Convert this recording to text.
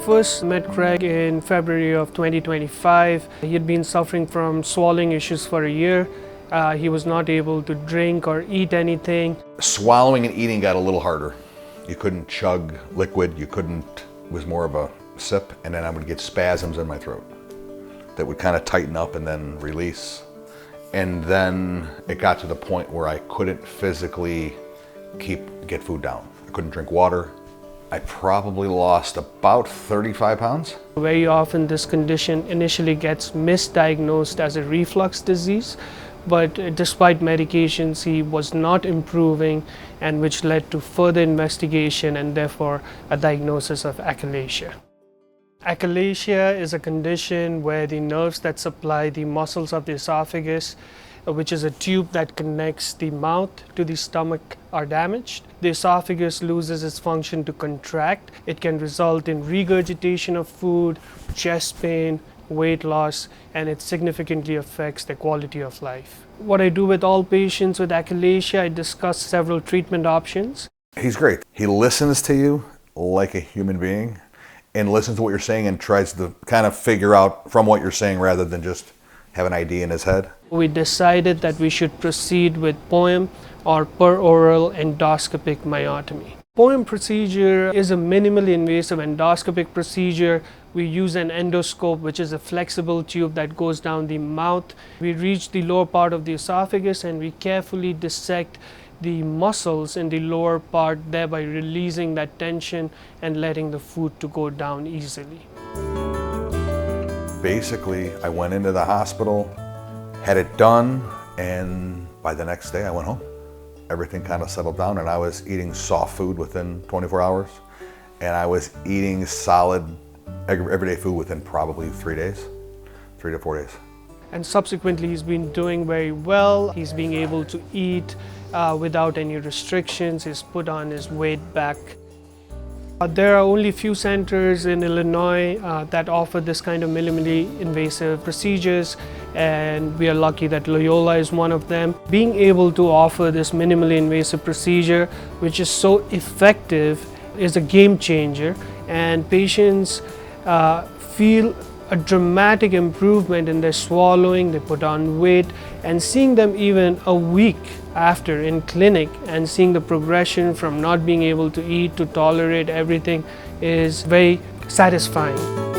first met Craig in February of 2025. He had been suffering from swallowing issues for a year. He was not able to drink or eat anything. Swallowing and eating got a little harder. You couldn't chug liquid, it was more of a sip, and then I would get spasms in my throat that would kind of tighten up and then release. And then it got to the point where I couldn't physically get food down. I couldn't drink water. I probably lost about 35 pounds. Very often this condition initially gets misdiagnosed as a reflux disease, but despite medications he was not improving, and which led to further investigation and therefore a diagnosis of achalasia. Achalasia is a condition where the nerves that supply the muscles of the esophagus, which is a tube that connects the mouth to the stomach, are damaged. The esophagus loses its function to contract. It can result in regurgitation of food, chest pain, weight loss, and it significantly affects their quality of life. What I do with all patients with achalasia, I discuss several treatment options. He's great. He listens to you like a human being and listens to what you're saying and tries to kind of figure out from what you're saying rather than just have an idea in his head. We decided that we should proceed with POEM, or per-oral endoscopic myotomy. POEM procedure is a minimally invasive endoscopic procedure. We use an endoscope, which is a flexible tube that goes down the mouth. We reach the lower part of the esophagus and we carefully dissect the muscles in the lower part, thereby releasing that tension and letting the food to go down easily. Basically, I went into the hospital, had it done, and by the next day I went home. Everything kind of settled down and I was eating soft food within 24 hours. And I was eating solid everyday food within probably 3 days, 3 to 4 days. And subsequently he's been doing very well. He's being able to eat without any restrictions. He's put on his weight back. There are only few centers in Illinois that offer this kind of minimally invasive procedures, and we are lucky that Loyola is one of them. Being able to offer this minimally invasive procedure, which is so effective, is a game changer, and patients feel a dramatic improvement in their swallowing. They put on weight, and seeing them even a week after in clinic and seeing the progression from not being able to eat to tolerate everything is very satisfying.